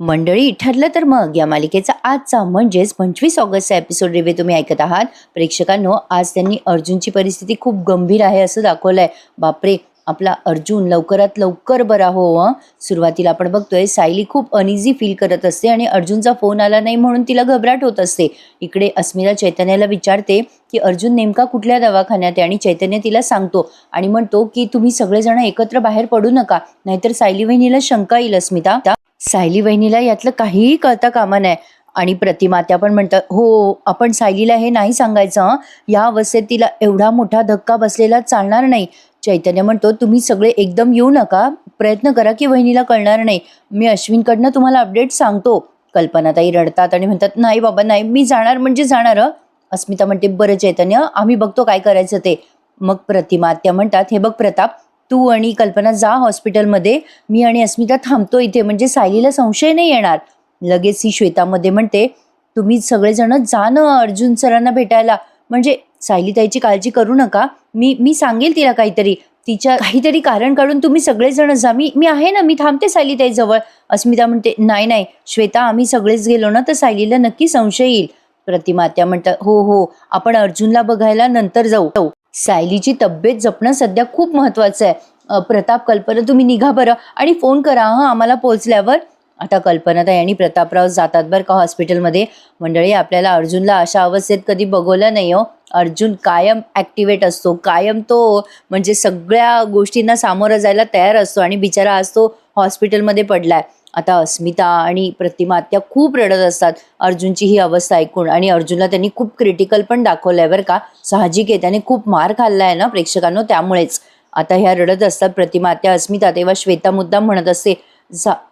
मंडळी ठरलं तर मग या मालिकेचा आजचा म्हणजेच 25 ऑगस्टचा एपिसोड रिव्ह्यू तुम्ही ऐकत आहात. प्रेक्षकांनो, आज त्यांनी अर्जुनची परिस्थिती खूप गंभीर आहे असं दाखवलंय. बापरे, आपला अर्जुन लवकरात लवकर बरा हो. सुरुवातीला आपण बघतोय सायली खूप अनइझी फील करत असते आणि अर्जुनचा फोन आला नाही म्हणून तिला घबराट होत असते. इकडे अस्मिता चैतन्याला विचारते की अर्जुन नेमका कुठल्या दवाखान्यात आहे आणि चैतन्य तिला सांगतो आणि म्हणतो की तुम्ही सगळेजण एकत्र बाहेर पडू नका, नाहीतर सायली वहिनीला शंका येईल. अस्मिता सायली वहिनीला यातलं काहीही कळता कामा नये. आणि प्रतिमा त्या पण म्हणतात, हो आपण सायलीला हे नाही सांगायचं या अवस्थेत तिला एवढा मोठा धक्का बसलेला चालणार नाही. चैतन्य म्हणतो, तुम्ही सगळे एकदम येऊ नका, प्रयत्न करा की वहिनीला कळणार नाही, मी अश्विनकडनं तुम्हाला अपडेट सांगतो. कल्पनाताई रडतात आणि म्हणतात, नाही बाबा नाही, मी जाणार म्हणजे जाणार. अस्मिता म्हणते, बरं चैतन्य, आम्ही बघतो काय करायचं ते. मग प्रतिमा त्या म्हणतात, हे बघ प्रताप, तू आणि कल्पना जा हॉस्पिटलमध्ये, मी आणि अस्मिता थांबतो इथे, म्हणजे सायलीला संशय नाही येणार. लगेच ही श्वेतामध्ये म्हणते, तुम्ही सगळेजण जा ना अर्जुन सरांना भेटायला, म्हणजे सायली ताईची काळजी करू नका, मी सांगेल तिला काहीतरी, तिच्या काहीतरी कारण काढून तुम्ही सगळेजण जा, मी आहे ना, मी थांबते सायली ताई जवळ. अस्मिता म्हणते, नाही नाही श्वेता, आम्ही सगळेच गेलो ना तर सायलीला नक्की संशय येईल. प्रतिमा त्या म्हणतात, हो हो, आपण अर्जुनला बघायला नंतर जाऊ. सायलीची तब्येत जपणं सध्या खूप महत्वाचं आहे. प्रताप, कल्पना, तुम्ही निघा बरं आणि फोन करा आम्हाला पोहोचल्यावर. आता कल्पनाताई आणि प्रतापराव जातात बरं का हॉस्पिटलमध्ये. मंडळी, आपल्याला अर्जुनला अशा अवस्थेत कधी बघवलं नाही हो. अर्जुन कायम ॲक्टिवेट असतो, कायम तो म्हणजे सगळ्या गोष्टींना सामोरं जायला तयार असतो आणि बिचारा आज तो हॉस्पिटलमध्ये पडलाय. आता अस्मिता आणि प्रतिमा त्या खूप रडत असतात अर्जुनची ही अवस्था ऐकून, आणि अर्जुनला त्यांनी खूप क्रिटिकल पण दाखवलंय बरं का. साहजिक आहे, त्याने खूप मार खाल्लाय ना प्रेक्षकांनो, त्यामुळेच. आता ह्या रडत असतात प्रतिमा त्या अस्मिता, तेव्हा श्वेता मुद्दाम म्हणत असते,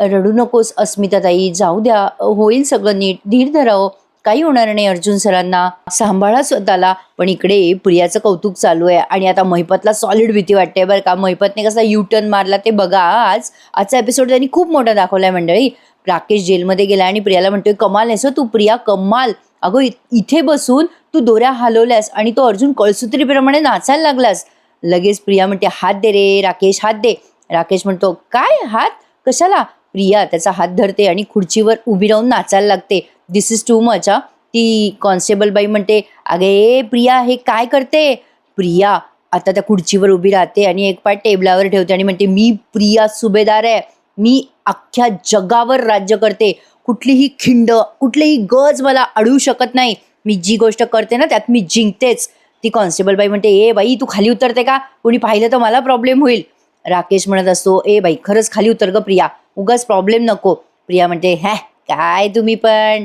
रडू नकोस अस्मिता ताई, जाऊ द्या, होईल सगळं नीट, धीर धराव, काही होणार नाही, अर्जुन सरांना सांभाळा स्वतःला. पण इकडे प्रियाचं कौतुक चालू आहे आणि आता महिपतला सॉलिड भीती वाटते बरं का. महिपतने कसा U-टर्न मारला ते बघा. आजचा एपिसोड त्यांनी खूप मोठा दाखवलाय मंडळी. राकेश जेलमध्ये गेला आणि प्रियाला म्हणतोय, कमाल आहेस तू प्रिया, कमाल, अगं इथे बसून तू दोऱ्या हलवल्यास आणि तो अर्जुन कळसूत्रीप्रमाणे नाचायला लागलास. लगेच प्रिया म्हणते, हात दे रे राकेश, हात दे. राकेश म्हणतो, काय हात कशाला. प्रिया त्याचा हात धरते आणि खुर्चीवर उभी राहून नाचायला लागते. दिस इज टू मच. ती कॉन्स्टेबल बाई म्हणते, अगे प्रिया हे काय करते. प्रिया आता त्या खुर्चीवर उभी राहते आणि एक पाय टेबलावर ठेवते आणि म्हणते, मी प्रिया सुभेदार आहे, मी अख्ख्या जगावर राज्य करते, कुठलीही खिंड कुठलीही गज मला अडवू शकत नाही, मी जी गोष्ट करते ना त्यात मी जिंकतेच. ती कॉन्स्टेबल बाई म्हणते, ए बाई तू खाली उतरते का, कोणी पाहिलं तर मला प्रॉब्लेम होईल. राकेश म्हणत असतो, ए बाई खरंच खाली उतर ग प्रिया, उगाच प्रॉब्लेम नको. प्रिया म्हणते, हॅ काय तुम्ही पण.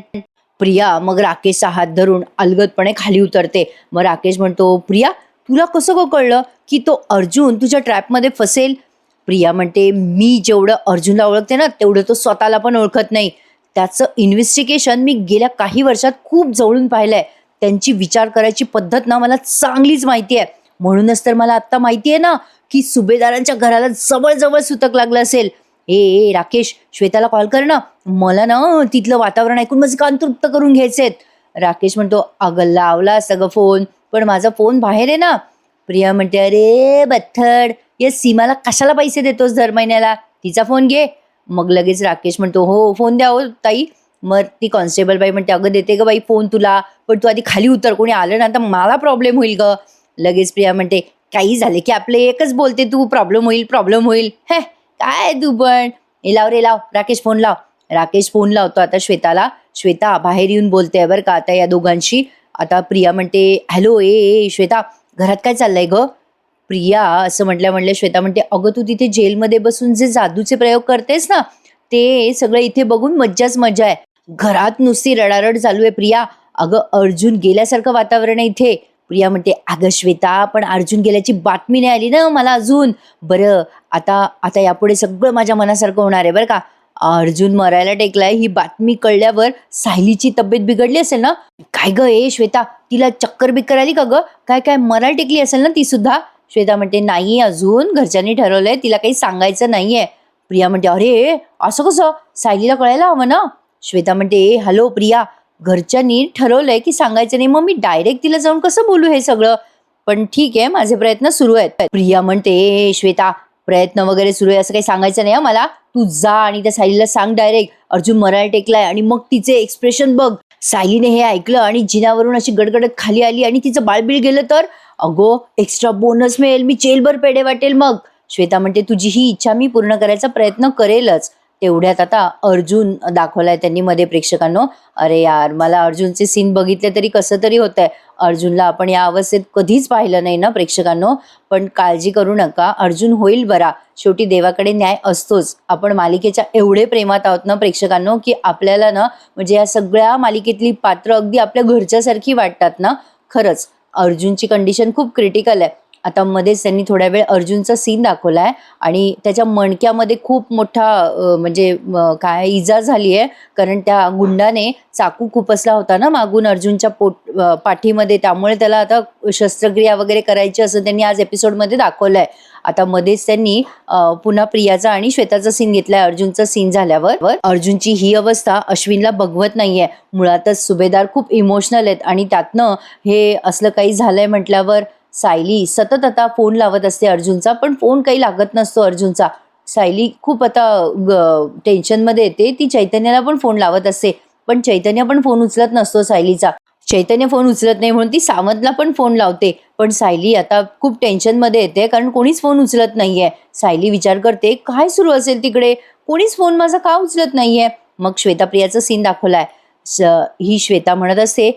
प्रिया मग राकेशचा हात धरून अलगदपणे खाली उतरते. मग राकेश म्हणतो, प्रिया तुला कसं कळलं की तो अर्जुन तुझ्या ट्रॅपमध्ये फसेल. प्रिया म्हणते, मी जेवढं अर्जुनला ओळखते ना तेवढं तो स्वतःला पण ओळखत नाही. त्याचं इन्व्हेस्टिगेशन मी गेल्या काही वर्षात खूप जवळून पाहिलंय. त्यांची विचार करायची पद्धत ना मला चांगलीच माहिती आहे. म्हणूनच तर मला आत्ता माहिती आहे ना की सुभेदारांच्या घराला जवळ सुतक लागलं असेल. ए राकेश, श्वेताला कॉल कर ना, मला ना तिथलं वातावरण ऐकून माझे कान तृप्त करून घ्यायचेत. राकेश म्हणतो, अगं लावला सगळं फोन, पण माझा फोन बाहेर आहे ना. प्रिया म्हणते, अरे बथड, या सीमाला कशाला पैसे देतोस दर महिन्याला, तिचा फोन घे. मग लगेच राकेश म्हणतो, हो फोन द्या हो ताई. मग ती कॉन्स्टेबल बाई म्हणते, अगं देते ग बाई फोन तुला, पण तू आधी खाली उतर, कोणी आलं ना तर मला प्रॉब्लेम होईल ग. लगेच प्रिया म्हणते, काही झाले की आपले एकच बोलते तू, प्रॉब्लेम होईल. हे काय तू पण. हे लाव रे लाव, राकेश फोन लाव. राकेश फोन लावतो आता श्वेताला. श्वेता बाहेर येऊन बोलते बरं का आता या दोघांशी. आता प्रिया म्हणते, हॅलो ए श्वेता, घरात काय चाललंय ग. प्रिया असं म्हटल्या श्वेता म्हणते, अगं तू तिथे जेलमध्ये बसून जे जादूचे प्रयोग करतेस ना ते सगळं इथे बघून मज्जाच मजा आहे. घरात नुसती रडारड चालू आहे प्रिया, अगं अर्जुन गेल्यासारखं वातावरण आहे इथे. प्रिया म्हणते, अगं श्वेता, पण अर्जुन गेल्याची बातमी नाही आली ना मला अजून. बरं आता यापुढे सगळं माझ्या मनासारखं होणार आहे बरं का. अर्जुन मरायला टेकलाय ही बातमी कळल्यावर सायलीची तब्येत बिघडली असेल ना. काय ग ए श्वेता, तिला चक्कर बिक्कर आली का ग, काय मरायला टेकली असेल ना ती सुद्धा. श्वेता म्हणते, नाही अजून घरच्यांनी ठरवलंय तिला काही सांगायचं नाहीये. प्रिया म्हणते, अरे असं कसं, सायलीला कळायला हवं ना. श्वेता म्हणते, हॅलो प्रिया, घरच्यांनी ठरवलंय की सांगायचं नाही, मग मी डायरेक्ट तिला जाऊन कसं बोलू हे सगळं, पण ठीक आहे माझे प्रयत्न सुरू आहेत. प्रिया म्हणते, श्वेता प्रयत्न वगैरे सुरू आहे असं काही सांगायचं नाही मला, तू जा आणि त्या सायलीला सांग डायरेक्ट, अर्जुन मरायला टेकलाय आणि मग तिचे एक्सप्रेशन बघ. सायलीने हे ऐकलं आणि जिन्यावरून अशी गडगडत खाली आली आणि तिचं बाळबीळ गेलं तर अगो एक्स्ट्रा बोनस मिळेल, मी जेलभर पेढे वाटेल मग. श्वेता म्हणते तुझी ही इच्छा मी पूर्ण करायचा प्रयत्न करेलच. तेवढ्यात आता अर्जुन दाखवलाय त्यांनी मध्ये प्रेक्षकांनो. अरे यार, मला अर्जुनचे सीन बघितले तरी कसं तरी होतंय. अर्जुनला आपण या अवस्थेत कधीच पाहिलं नाही ना प्रेक्षकांनो. पण काळजी करू नका, अर्जुन होईल बरा. शेवटी देवाकडे न्याय असतोच. आपण मालिकेच्या एवढे प्रेमात आहोत ना प्रेक्षकांनो, की आपल्याला ना म्हणजे या सगळ्या मालिकेतली पात्र अगदी आपल्या घरच्यासारखी वाटतात ना. खरंच अर्जुनची कंडिशन खूप क्रिटिकल आहे. आता मध्येच त्यांनी थोड्या वेळ अर्जुनचा सीन दाखवलाय आणि त्याच्या मणक्यामध्ये खूप मोठा म्हणजे काय इजा झाली आहे. कारण त्या गुंडाने चाकू खुपसला होता ना मागून अर्जुनच्या पाठीमध्ये. त्यामुळे त्याला आता शस्त्रक्रिया वगैरे करायची असं त्यांनी आज एपिसोडमध्ये दाखवलंय. आता मध्येच त्यांनी पुन्हा प्रियाचा आणि श्वेताचा सीन घेतलाय. अर्जुनचा सीन झाल्यावर अर्जुनची ही अवस्था अश्विनला बघवत नाहीये. मुळातच सुभेदार खूप इमोशनल आहेत आणि त्यातनं हे असलं काही झालंय म्हटल्यावर सायली सतत आता फोन लावत असते अर्जुनचा, पण फोन काही लागत नसतो अर्जुनचा. सायली खूप आता टेन्शनमध्ये येते. ती चैतन्याला पण फोन लावत असते, पण चैतन्य पण फोन उचलत नसतो सायलीचा. चैतन्य फोन उचलत नाही म्हणून ती सावंतला पण फोन लावते. पण सायली आता खूप टेन्शनमध्ये येते कारण कोणीच फोन उचलत नाहीये. सायली विचार करते काय सुरू असेल तिकडे, कोणीच फोन माझा का उचलत नाहीये. मग श्वेताप्रियाचा सीन दाखवलाय. ही श्वेता म्हणत असते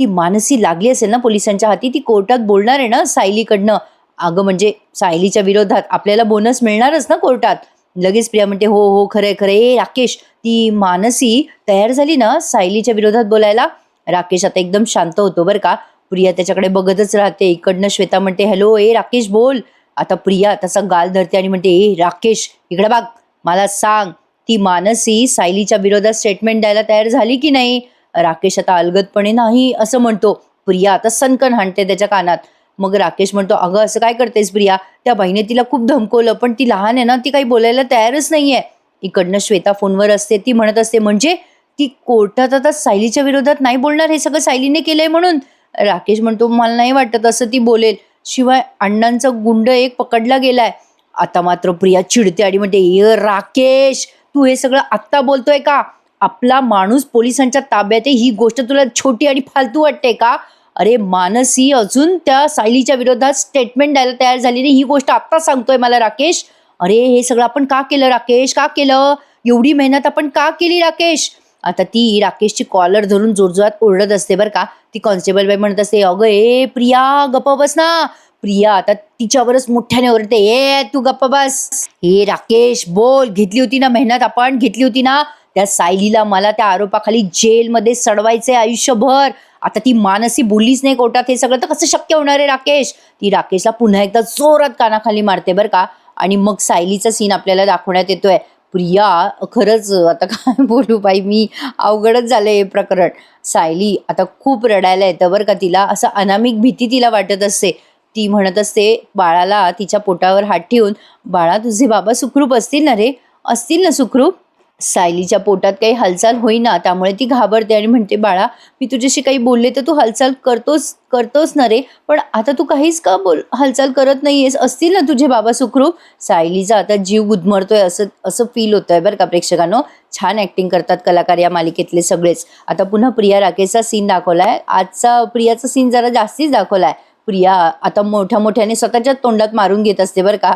ती मानसी लागली असेल ना पोलिसांच्या हाती, ती कोर्टात बोलणार आहे ना सायलीकडनं. अगं म्हणजे सायलीच्या विरोधात आपल्याला बोनस मिळणारच ना कोर्टात. लगेच प्रिया म्हणते हो हो खरंय खरंय. राकेश, ती मानसी तयार झाली ना सायलीच्या विरोधात बोलायला. राकेश आता एकदम शांत होतो बरं का. प्रिया त्याच्याकडे बघतच राहते. इकडनं श्वेता म्हणते हॅलो राकेश बोल. आता प्रिया त्याचा गाल धरते आणि म्हणते राकेश इकडे बघ, मला सांग ती मानसी सायलीच्या विरोधात स्टेटमेंट द्यायला तयार झाली की नाही. राकेश आता अलगदपणे नाही असं म्हणतो. प्रिया आता सनकन हाणते त्याच्या कानात. मग राकेश म्हणतो अगं असं काय करतेस प्रिया, त्या बहिणी तिला खूप धमकवलं पण ती लहान आहे ना, ती काही बोलायला तयारच नाहीये. इकडनं श्वेता फोनवर असते. ती म्हणत असते म्हणजे ती कोर्टात आता सायलीच्या विरोधात नाही बोलणार, हे सगळं सायलीने केलंय म्हणून. राकेश म्हणतो मला नाही वाटत असं ती बोलेल, शिवाय अण्णांचा गुंड एक पकडला गेलाय. आता मात्र प्रिया चिडते आणि म्हणते राकेश तू हे सगळं आत्ता बोलतोय का, आपला माणूस पोलिसांच्या ताब्यात आहे, ही गोष्ट तुला छोटी आणि फालतू वाटते का. अरे मानसी अजून त्या सायलीच्या विरोधात स्टेटमेंट द्यायला तयार झाली नाही, ही गोष्ट आत्ता सांगतोय मला राकेश. अरे हे सगळं आपण का केलं राकेश, का केलं, एवढी मेहनत आपण का केली राकेश. आता ती राकेशची कॉलर धरून जोरजोरात ओरडत असते बरं का. ती कॉन्स्टेबल बाई म्हणत असते अगं प्रिया गप्प बस ना. प्रिया आता तिच्यावरच मोठ्याने ओरडते तू गप्प बस. राकेश बोल, घेतली होती ना मेहनत, आपण घेतली होती ना. त्या सायलीला मला त्या आरोपाखाली जेलमध्ये सडवायचे आयुष्यभर. आता ती मानसी बोललीच नाही कोर्टात, हे सगळं तर कसं शक्य होणार आहे राकेश. ती राकेशला पुन्हा एकदा जोरात कानाखाली मारते बरं का. आणि मग सायलीचा सीन आपल्याला दाखवण्यात येतोय. प्रिया खरंच आता काय बोलू बाई मी, अवघडच झालंय हे प्रकरण. सायली आता खूप रडायला येतं बरं का तिला. असं अनामिक भीती तिला वाटत असते. ती म्हणत असते बाळाला तिच्या पोटावर हात ठेवून, बाळा तुझे बाबा सुखरूप असतील ना रे, असतील ना सुखरूप. सायलीच्या पोटात काही हालचाल होईना, त्यामुळे ती घाबरते आणि म्हणते बाळा मी तुझ्याशी काही बोलले तर तू हालचाल करतोस ना रे, पण आता तू काहीच का हालचाल करत नाहीयेस, असतील ना तुझे बाबा सुखरूप. सायलीचा आता जीव गुदमरतोय असं फील होतंय बरं का प्रेक्षकांनो. छान ऍक्टिंग करतात कलाकार या मालिकेतले सगळेच. आता पुन्हा प्रिया राकेशचा सीन दाखवलाय. आजचा प्रियाचा सीन जरा जास्तीच दाखवलाय. प्रिया आता मोठ्याने स्वतःच्या तोंडात मारून घेत असते बरं का.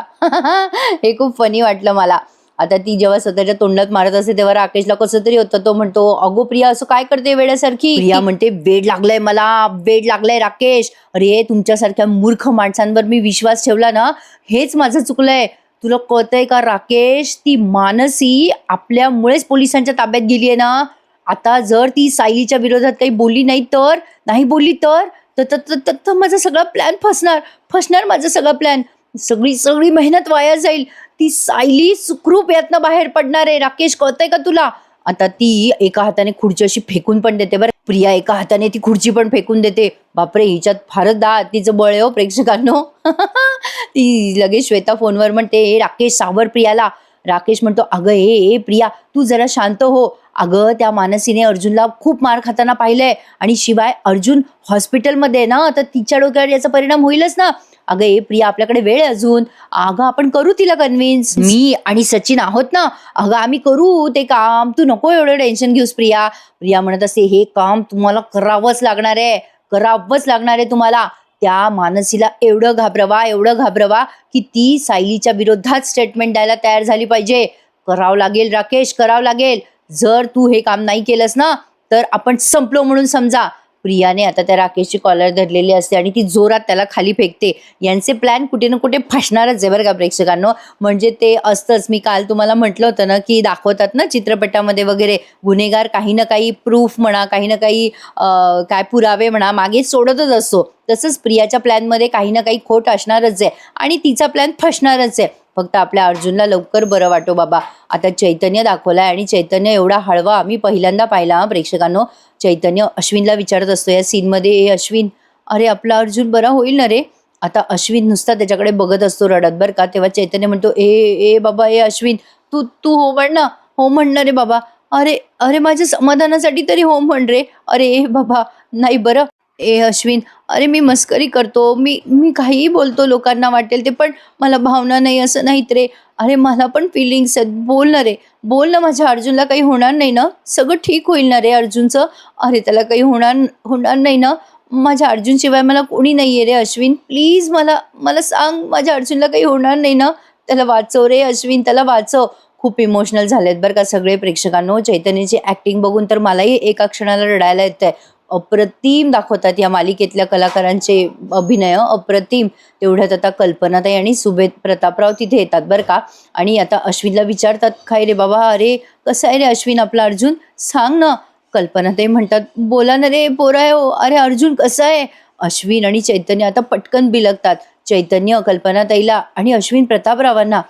हे खूप फनी वाटलं मला. आता ती जेव्हा स्वतःच्या तोंडात मारत असते तेव्हा राकेशला कसं तरी होतं. तो म्हणतो अगो प्रिया असं काय करते वेड्यासारखी. प्रिया म्हणते वेड लागलाय मला, वेड लागलाय राकेश. अरे तुमच्यासारख्या मूर्ख माणसांवर मी विश्वास ठेवला ना, हेच माझं चुकलंय. तुला कळतंय का राकेश, ती मानसी आपल्यामुळेच पोलिसांच्या ताब्यात गेलीये ना. आता जर ती सायलीच्या विरोधात काही बोलली नाही बोलली तर माझा सगळा प्लॅन फसणार माझा सगळा प्लॅन. सगळी मेहनत वाया जाईल. ती सायली सुखरूप यातनं बाहेर पडणार आहे राकेश, कळतंय का तुला. आता ती एका हाताने खुर्ची अशी फेकून पण देते बरं. प्रिया एका हाताने ती खुर्ची पण फेकून देते. बापरे, हिच्यात फारच तिचं बळ आहे हो प्रेक्षकांनो. ती लगेच श्वेता फोनवर म्हणते राकेश सावर प्रियाला. राकेश म्हणतो अगं प्रिया तू जरा शांत हो. अगं त्या मानसीने अर्जुनला खूप मार खाताना पाहिलंय आणि शिवाय अर्जुन हॉस्पिटलमध्ये आहे ना, तर तिच्या डोक्यावर याचा परिणाम होईलच ना. अगं ए प्रिया, आपल्याकडे वेळ आहे अजून. अगं आपण करू तिला कन्व्हिन्स. मी आणि सचिन आहोत ना. अगं आम्ही करू ते काम. तू नको एवढं टेन्शन घेऊस प्रिया. प्रिया म्हणत असते, हे काम तुम्हाला करावंच लागणार आहे. करावंच लागणार आहे तुम्हाला. त्या मानसीला एवढं घाबरवा की ती सायलीच्या विरोधात स्टेटमेंट द्यायला तयार झाली पाहिजे. करावं लागेल राकेश, करावं लागेल. जर तू हे काम नाही केलंस ना, तर आपण संपलो म्हणून समजा. प्रियाने आता त्या राकेशची कॉलर धरलेली असते आणि ती जोरात त्याला खाली फेकते. यांचे प्लॅन कुठे ना कुठे फसणारच आहे बरं का प्रेक्षकांनो. म्हणजे ते असतंच. मी काल तुम्हाला म्हटलं होतं ना, की दाखवतात ना चित्रपटामध्ये वगैरे, गुन्हेगार काही ना काही प्रूफ म्हणा, काही ना काही काय पुरावे म्हणा मागे सोडतच असतो. तसंच प्रियाच्या प्लॅनमध्ये काही ना काही खोट असणारच आहे आणि तिचा प्लॅन फसणारच आहे. फक्त आपल्या अर्जुनला लवकर बरं वाटो बाबा. आता चैतन्य दाखवलाय आणि चैतन्य एवढा हळवा आम्ही पहिल्यांदा पाहिला प्रेक्षकांनो. चैतन्य अश्विनला विचारत असतो या सीनमध्ये, ए अश्विन, अरे आपला अर्जुन बरा होईल ना रे. आता अश्विन नुसता त्याच्याकडे बघत असतो रडत बरं का. तेव्हा चैतन्य म्हणतो, ए ए बाबा, ए अश्विन, तू तू हो म्हण ना, हो म्हणणार रे बाबा. अरे अरे माझ्या समाधानासाठी तरी हो म्हण रे. अरे ए बाबा, नाही बरं. ए अश्विन, अरे मी मस्करी करतो, मी मी काहीही बोलतो, लोकांना वाटेल ते, पण मला भावना नाही असं नाहीत रे. अरे मला पण फिलिंग्स आहेत, बोल ना रे, बोल ना. माझ्या अर्जुनला काही होणार नाही ना, सगळं ठीक होईल ना रे अर्जुनचं. अरे त्याला काही होणार होणार नाही ना. माझ्या अर्जुनशिवाय मला कोणी नाही आहे रे अश्विन, प्लीज मला मला सांग, माझ्या अर्जुनला काही होणार नाही ना. त्याला वाचव रे अश्विन, त्याला वाचव. खूप इमोशनल झालेत बरं का सगळे प्रेक्षकांनो. चैतन्याची ॲक्टिंग बघून तर मलाही एका क्षणाला रडायला येतंय. अप्रतिम दाखवतात या मालिकेतल्या कलाकारांचे अभिनय, अप्रतिम. तेवढ्यात आता कल्पनाताई आणि सुभेद प्रतापराव तिथे येतात बरं का. आणि आता अश्विनला विचारतात, काय रे बाबा, अरे कसं आहे रे अश्विन आपला अर्जुन, सांग ना. कल्पनाताई म्हणतात, बोला ना रे पोरा हो, अरे अर्जुन कसं आहे. अश्विन आणि चैतन्य आता पटकन बिलगतात. चैतन्य कल्पनाताईला आणि अश्विन प्रतापरावांना.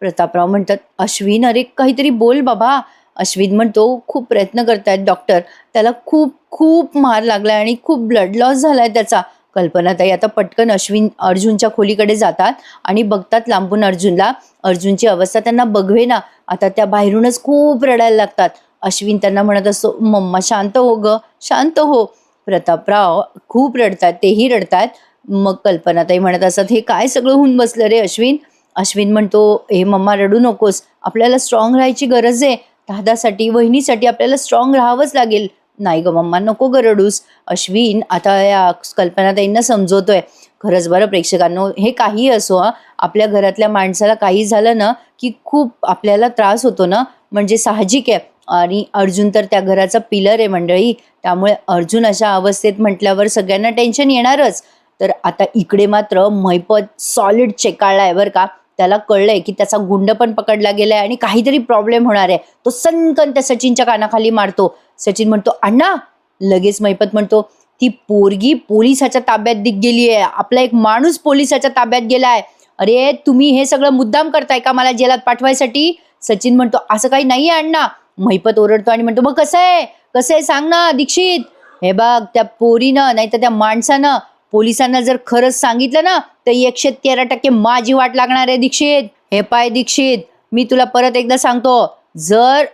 प्रतापराव म्हणतात, अश्विन अरे काहीतरी बोल बाबा. अश्विन म्हणतो, खूप प्रयत्न करतायत डॉक्टर, त्याला खूप खूप मार लागलाय आणि खूप ब्लड लॉस झालाय त्याचा. कल्पनाताई आता पटकन अर्जुनच्या खोलीकडे जातात आणि बघतात लांबून अर्जुनला. अर्जुनची अवस्था त्यांना बघवेना. आता त्या बाहेरूनच खूप रडायला लागतात. अश्विन त्यांना म्हणत असतो, मम्मा शांत हो ग, शांत हो. प्रतापराव खूप रडतात, तेही रडतात. मग कल्पनाताई म्हणत असतात, हे काय सगळं होऊन बसलं रे अश्विन. अश्विन म्हणतो, हे मम्मा रडू नकोस, आपल्याला स्ट्रॉंग राहायची गरज आहे. दादासाठी, वहिनीसाठी आपल्याला स्ट्रॉंग राहावंच लागेल. नाही ग मम्मा, नको ग रडूस. अश्विन आता या कल्पनाताईंना समजवतोय. खरंच बरं प्रेक्षकांनो, हे काही असो आपल्या घरातल्या माणसाला काही झालं ना, की खूप आपल्याला त्रास होतो ना, म्हणजे साहजिक आहे. आणि अर्जुन तर त्या घराचा पिलर आहे मंडळी. त्यामुळे अर्जुन अशा अवस्थेत म्हटल्यावर सगळ्यांना टेन्शन येणारच. तर आता इकडे मात्र महिपत सॉलिड चेकाळलाय बरं का. त्याला कळलंय की त्याचा गुंड पण पकडला गेलाय आणि काहीतरी प्रॉब्लेम होणार आहे. तो सनकन त्या सचिनच्या कानाखाली मारतो. सचिन म्हणतो, अण्णा. लगेच महिपत म्हणतो, ती पोरगी पोलिसाच्या ताब्यात गेली आहे, आपला एक माणूस पोलिसाच्या ताब्यात गेलाय. अरे तुम्ही हे सगळं मुद्दाम करताय का मला जेलात पाठवायसाठी. सचिन म्हणतो, असं काही नाहीये अण्णा. महिपत ओरडतो आणि म्हणतो, मग कसं आहे सांग ना दीक्षित. हे बघ, त्या पोरीनं नाही तर त्या माणसानं पोलिसांना जर खरंच सांगितलं ना, तर 113% माझी वाट लागणार आहे दीक्षित. हे पाय दीक्षित, मी तुला परत एकदा सांगतो, जर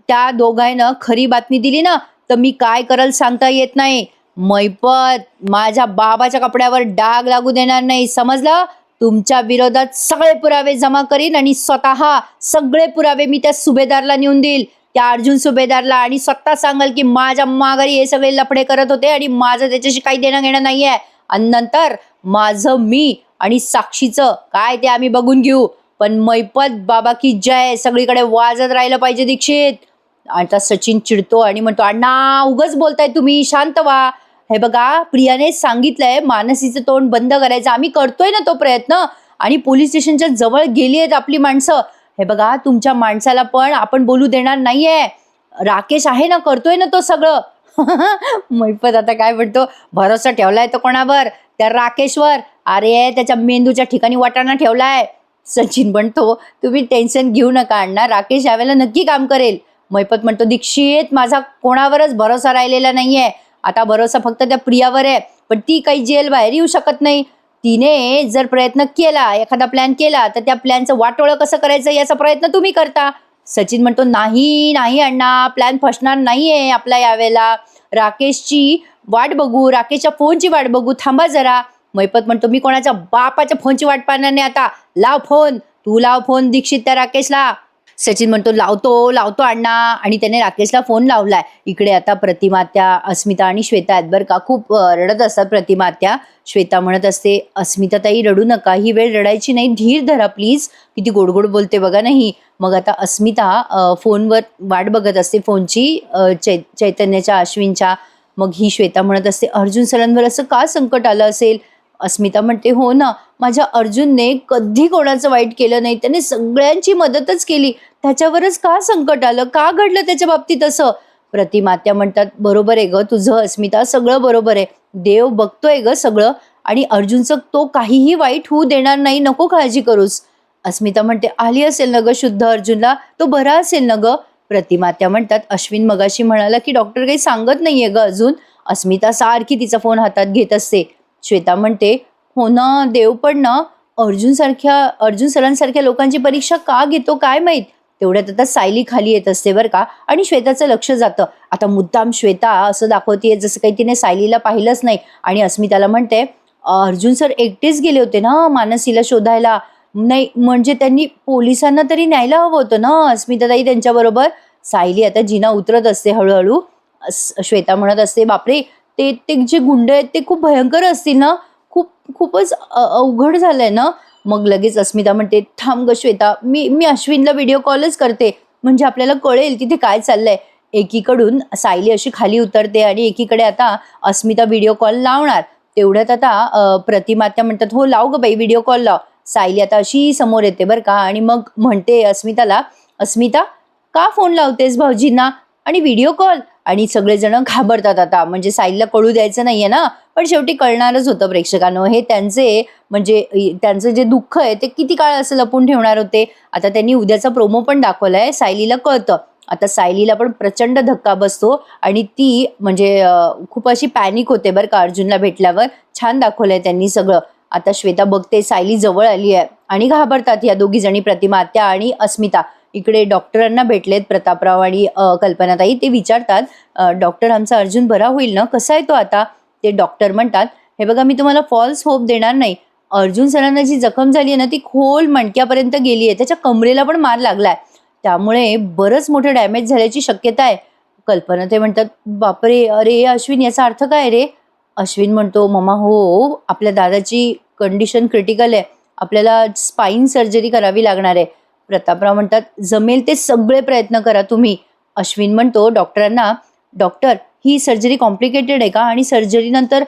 त्या दोघांना खरी बातमी दिली ना, तर मी काय करल सांगता येत नाही. मैपत माझ्या बाबाच्या कपड्यावर डाग लागू देणार नाही, समजलं. तुमच्या विरोधात सगळे पुरावे जमा करीन आणि स्वतः सगळे पुरावे मी त्या सुभेदारला नेऊन देईल, त्या अर्जुन सुभेदारला, आणि स्वतः सांगाल की माझ्या माघारी हे सगळे लफडे करत होते आणि माझं त्याच्याशी काही देणं घेणं नाहीये. आणि नंतर माझं मी आणि साक्षीचं काय ते आम्ही बघून घेऊ. पण मैपत बाबा की जय सगळीकडे वाजत राहिलं पाहिजे दीक्षित. आता सचिन चिडतो आणि म्हणतो, अण्णा उगच बोलताय तुम्ही, शांत व्हा. हे बघा, प्रियाने सांगितलंय मानसीचं तोंड बंद करायचं, आम्ही करतोय ना तो प्रयत्न. आणि पोलीस स्टेशनच्या जवळ गेली आहेत आपली माणसं. हे बघा, तुमच्या माणसाला पण आपण बोलू देणार नाहीये. राकेश आहे ना, करतोय ना तो सगळं. मैपत आता काय म्हणतो, भरोसा ठेवलाय तो कोणावर, त्या राकेशवर. अरे त्याच्या मेंदूच्या ठिकाणी वाटाणा ठेवलाय. सचिन म्हणतो, तुम्ही टेन्शन घेऊ नका अण्णा, राकेश यावेळेला नक्की काम करेल. मैपत म्हणतो, दीक्षित माझा कोणावरच भरोसा राहिलेला नाहीये. आता भरोसा फक्त त्या प्रियावर आहे, पण ती काही जेल बाहेर येऊ शकत नाही. तिने जर प्रयत्न केला, एखादा प्लॅन केला, तर त्या प्लॅनचं वाटोळं कसं करायचं याचा प्रयत्न तुम्ही करता. सचिन म्हणतो, नाही नाही अण्णा, प्लॅन फसणार नाहीये आपला यावेळेला. राकेशची वाट बघू, राकेशच्या फोनची वाट बघू, थांबा जरा. मैपत म्हणतो, मी कोणाच्या बापाच्या फोनची वाट पाहणार नाही आता. लाव फोन, तू लाव फोन दीक्षित त्या राकेशला. सचिन म्हणतो, लावतो लावतो अण्णा, आणि त्याने राकेशला फोन लावलाय. इकडे आता प्रतिमात्या, अस्मिता आणि श्वेता आहेत बरं का. खूप रडत असतात प्रतिमात्या. श्वेता म्हणत असते, अस्मिता ताई रडू नका, ही वेळ रडायची नाही, धीर धरा प्लीज. किती गोड गोड बोलते बघा नाही. मग आता अस्मिता फोनवर वाट बघत असते फोनची, चैतन्याच्या, अश्विनच्या. मग ही श्वेता म्हणत असते, अर्जुन सरांवर असं का संकट आलं असेल. अस्मिता म्हणते, हो ना, माझ्या अर्जुनने कधी कोणाचं वाईट केलं नाही, त्याने सगळ्यांची मदतच केली, त्याच्यावरच का संकट आलं, का घडलं त्याच्या बाबतीत असं. प्रतिमात्या म्हणतात, बरोबर आहे ग तुझं अस्मिता, सगळं बरोबर आहे, देव बघतोय ग सगळं, आणि अर्जुनचं तो काहीही वाईट होऊ देणार नाही, नको काळजी करूस. अस्मिता म्हणते, आली असेल ना ग शुद्ध अर्जुनला, तो बरा असेल ना ग. प्रतिमात्या म्हणतात, अश्विन मगाशी म्हणाला की डॉक्टर काही सांगत नाहीये ग अजून. अस्मिता सारखी तिचा फोन हातात घेत असते. श्वेता म्हणते, हो ना, देव पण ना अर्जुन सरांसारख्या लोकांची परीक्षा का घेतो काय माहीत. तेवढ्यात आता सायली खाली येत असते बरं का, आणि श्वेताचं लक्ष जातं. आता मुद्दाम श्वेता असं दाखवतीये जसं काही तिने सायलीला पाहिलंच नाही, आणि अस्मिताला म्हणते, अर्जुन सर एकटेच गेले होते ना मानसीला शोधायला, नाही म्हणजे त्यांनी पोलिसांना तरी न्यायला हवं होतं ना अस्मिताताई त्यांच्याबरोबर. सायली आता जिना उतरत असते हळूहळू. श्वेता म्हणत असते, बापरे, ते जे गुंड आहेत ते खूप भयंकर असतील ना, खूपच अवघड झालंय ना. मग लगेच अस्मिता म्हणते, थांब ग श्वेता, मी अश्विनला व्हिडिओ कॉलच करते, म्हणजे आपल्याला कळेल तिथे काय चाललंय. एकीकडून सायली अशी खाली उतरते आणि एकीकडे आता अस्मिता व्हिडिओ कॉल लावणार. तेवढ्यात आता प्रतिमात्या म्हणतात, हो लाव ग बाई व्हिडिओ कॉल लाव. सायली आता अशी समोर येते बरं का, आणि मग म्हणते अस्मिताला, अस्मिता का फोन लावतेस भाऊजींना आणि व्हिडिओ कॉल. आणि सगळेजण घाबरतात आता, म्हणजे सायलीला कळू द्यायचं नाहीये ना, पण शेवटी कळणारच होतं प्रेक्षकांनो. हे त्यांचे म्हणजे त्यांचं जे दुःख आहे ते किती काळ असं लपून ठेवणार होते. आता त्यांनी उद्याचा प्रोमो पण दाखवलाय, सायलीला कळतं. आता सायलीला पण प्रचंड धक्का बसतो आणि ती म्हणजे खूप अशी पॅनिक होते बरं का अर्जुनला भेटल्यावर. छान दाखवलंय त्यांनी सगळं. आता श्वेता बघते सायली जवळ आली आहे आणि घाबरतात या दोघी जणी, प्रतिमात्या आणि अस्मिता. इकडे डॉक्टरांना भेटलेत प्रतापराव आणि कल्पनाताई. ते विचारतात, डॉक्टर आमचा अर्जुन बरा होईल ना, कसा आहे तो आता. ते डॉक्टर म्हणतात, हे बघा मी तुम्हाला फॉल्स होप देणार नाही, अर्जुन सरांना जी जखम झाली आहे ना ती खोल मणक्यापर्यंत गेली आहे, त्याच्या कमरेला पण मार लागलाय, त्यामुळे बरंच मोठं डॅमेज झाल्याची शक्यता आहे. कल्पना ते म्हणतात, बापरे, अरे अश्विन याचा अर्थ काय रे. अश्विन म्हणतो, मम्मा हो, आपल्या दादाची कंडिशन क्रिटिकल आहे, आपल्याला स्पाईन सर्जरी करावी लागणार आहे. प्रतापराव म्हणतात, जमेल ते सगळे प्रयत्न करा तुम्ही. अश्विन म्हणतो डॉक्टरांना, डॉक्टर ही सर्जरी कॉम्प्लिकेटेड आहे का, आणि सर्जरी नंतर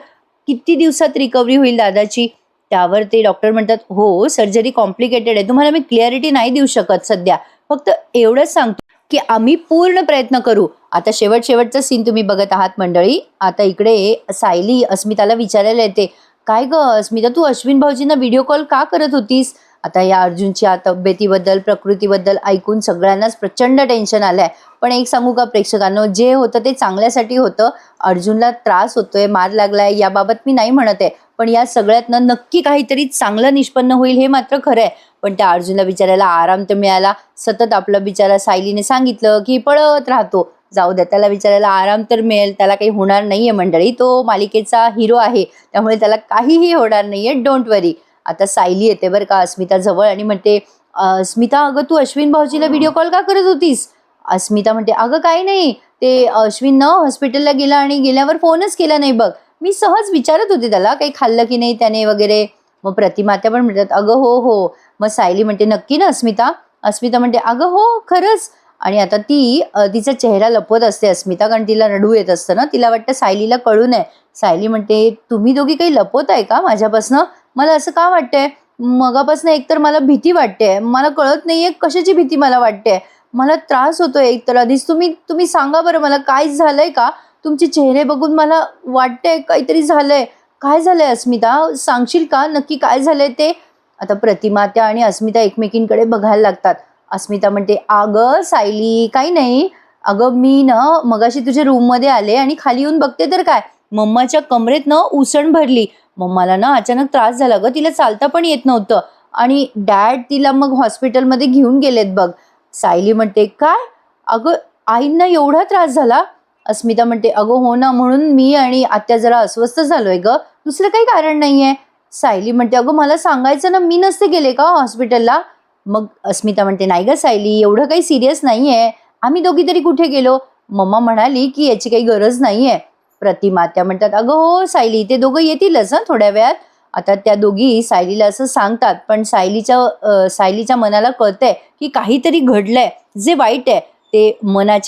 किती दिवसात रिकव्हरी होईल दादाची. त्यावर ते डॉक्टर म्हणतात, हो सर्जरी कॉम्प्लिकेटेड आहे, तुम्हाला मी क्लिअरिटी नाही देऊ शकत सध्या, फक्त एवढंच सांगतो की आम्ही पूर्ण प्रयत्न करू. आता शेवटचा सीन तुम्ही बघत आहात मंडळी. आता इकडे सायली अस्मिताला विचारायला येते, काय ग अस्मिता, तू अश्विन भाऊजींना व्हिडिओ कॉल का करत होतीस. आता या अर्जुनच्या तब्येतीबद्दल, प्रकृतीबद्दल ऐकून सगळ्यांनाच प्रचंड टेन्शन आलंय. पण एक सांगू का प्रेक्षकांनो, जे होतं ते चांगल्यासाठी होतं. अर्जुनला त्रास होतोय, मार लागलाय, याबाबत मी नाही म्हणत आहे, पण या सगळ्यातनं नक्की काहीतरी चांगलं निष्पन्न होईल हे मात्र खरं आहे. पण त्या अर्जुनला बिचारायला आराम तर मिळाला. सतत आपलं बिचारा सायलीने सांगितलं की पळत राहतो, जाऊ द्या, त्याला बिचारायला आराम तर मिळेल, त्याला काही होणार नाहीये मंडळी, तो मालिकेचा हिरो आहे, त्यामुळे त्याला काहीही होणार नाहीये, डोंट वरी. आता सायली येते बरं का अस्मिता जवळ आणि म्हणते, अस्मिता अगं तू अश्विन भाऊजीला व्हिडिओ कॉल का करत होतीस. अस्मिता म्हणते, अगं काही नाही, ते अश्विन ना हॉस्पिटलला गेला आणि गेल्यावर फोनच केला नाही बघ, मी सहज विचारत होते त्याला काही खाल्लं की नाही त्याने वगैरे. मग प्रतिमात्या पण म्हणतात, अगं हो हो. मग सायली म्हणते, नक्की ना अस्मिता. अस्मिता म्हणते, अगं हो खरंच. आणि आता ती तिचा चेहरा लपवत असते अस्मिता, कारण तिला रडू येत असतं ना, तिला वाटतं सायलीला कळू नये. सायली म्हणते, तुम्ही दोघी काही लपवत आहे का माझ्यापासनं, मला असं का वाटतंय, मगापासून एकतर मला भीती वाटते, मला कळत नाहीये कशाची भीती मला वाटते, मला त्रास होतोय एकतर. आधीच तुम्ही सांगा बरं मला काय झालंय का, तुमचे चेहरे बघून मला वाटतंय काहीतरी झालंय, काय झालंय अस्मिता, सांगशील का नक्की काय झालंय ते. आता प्रतिमात्या आणि अस्मिता एकमेकींकडे बघायला लागतात. अस्मिता म्हणते, अगं सायली काही नाही, अगं मी ना मगाशी तुझ्या रूममध्ये आले आणि खाली येऊन बघते तर काय, मम्माच्या कमरेत ना उसण भरली, मम्माला ना अचानक त्रास झाला ग, तिला चालता पण येत नव्हतं, आणि डॅड तिला मग हॉस्पिटलमध्ये घेऊन गेलेत बघ. सायली म्हणते, काय अगं आईंना एवढा त्रास झाला? अस्मिता म्हणते, अगं हो ना, म्हणून मी आणि आत्या जरा अस्वस्थ झालोय ग, दुसरं काही कारण नाहीये. सायली म्हणते, अगं मला सांगायचं ना, मी नसते गेले का हॉस्पिटलला? मग अस्मिता म्हणते, नाही ग सायली, एवढं काही सिरियस नाहीये, आम्ही दोघी तरी कुठे गेलो? मम्मा म्हणाली की याची काही गरज नाहीये. प्रतिमा त्या म्हणतात, अगं हो सायली, ते दोघं येतीलच हं थोड्या वेळात. आता त्या दोघी सायलीला असं सांगतात, पण सायलीच्या मनाला कळतंय की काहीतरी घडलंय जे वाईट आहे. ते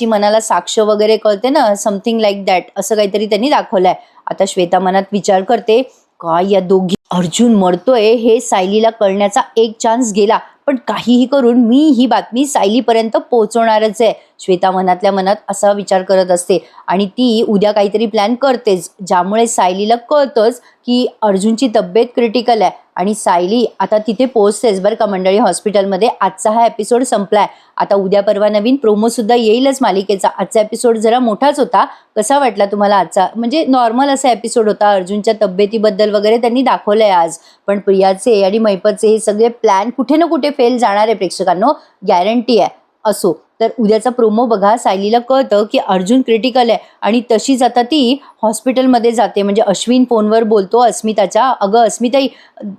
मनाला साक्ष वगैरे कळते ना, समथिंग लाईक दॅट, असं काहीतरी त्यांनी दाखवलंय. आता श्वेता मनात विचार करते, काय या दोघी, अर्जुन मरतोय हे सायलीला कळण्याचा एक चान्स गेला, पण काहीही करून मी ही बातमी सायलीपर्यंत पोहोचवणारच आहे. श्वेता मनातल्या मनात असा विचार करत असते आणि ती उद्या काहीतरी प्लॅन करतेच, ज्यामुळे सायलीला कळतंच की अर्जुनची तब्येत क्रिटिकल आहे आणि सायली आता तिथे पोहोचतेच बरं का मंडळी हॉस्पिटलमध्ये. आजचा हा एपिसोड संपलाय. आता उद्या परवा नवीन प्रोमो सुद्धा येईलच मालिकेचा. आजचा एपिसोड जरा मोठाच होता. कसा वाटला तुम्हाला आजचा? म्हणजे नॉर्मल असा एपिसोड होता. अर्जुनच्या तब्येतीबद्दल वगैरे त्यांनी दाखवलंय आज, पण प्रियाचे आणि मैपतचे हे सगळे प्लॅन कुठे ना कुठे फेल जाणार आहे प्रेक्षकांनो, गॅरंटी आहे. असो, तर उद्याचा प्रोमो बघा. सायलीला कळतं की अर्जुन क्रिटिकल आहे आणि तशीच आता ती हॉस्पिटलमध्ये जाते. म्हणजे अश्विन फोनवर बोलतो अस्मिताच्या, अगं अस्मिताई,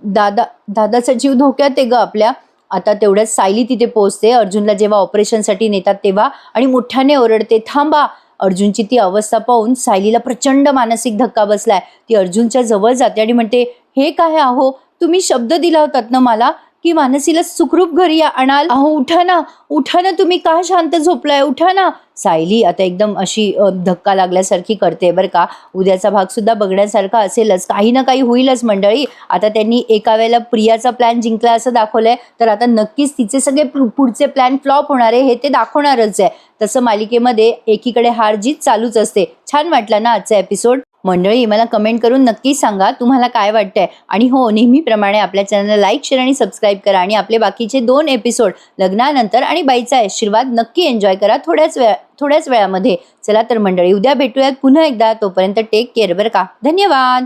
दादाचा जीव धोक्यात आहे ग आपल्या. आता तेवढ्यात सायली तिथे पोहोचते अर्जुनला जेव्हा ऑपरेशनसाठी नेतात तेव्हा, आणि मोठ्याने ओरडते, थांबा. अर्जुनची ती अवस्था पाहून सायलीला प्रचंड मानसिक धक्का बसलाय. ती अर्जुनच्या जवळ जाते आणि म्हणते, हे काय आहो, तुम्ही शब्द दिला होतात ना मला की मानसीला सुखरूप घरी आणाल. अहो उठा ना, तुम्ही का शांत झोपलाय, उठा ना. सायली आता एकदम अशी धक्का लागल्यासारखी करते बरं का. उद्याचा भाग सुद्धा बघण्यासारखा असेलच, काही ना काही होईलच मंडळी. आता त्यांनी एका वेळेला प्रियाचा प्लॅन जिंकला असं दाखवलंय, तर आता नक्कीच तिचे सगळे पुढचे प्लॅन फ्लॉप होणार आहे हे ते दाखवणारच आहे. तसं मालिकेमध्ये एकीकडे हार जीत चालूच असते. छान वाटला ना आजचा एपिसोड? मंडळी मला कमेंट करून नक्की सांगा तुम्हाला काय वाटतंय. आणि हो, नेहमीप्रमाणे आपल्या चॅनलला लाईक, शेअर आणि सबस्क्राईब करा. आणि आपले बाकीचे 2 एपिसोड लग्नानंतर आणि बाईचा आशीर्वाद नक्की एन्जॉय करा थोड्याच वेळामध्ये. चला तर मंडळी, उद्या भेटूयात पुन्हा एकदा. तोपर्यंत टेक केअर बरं का. धन्यवाद.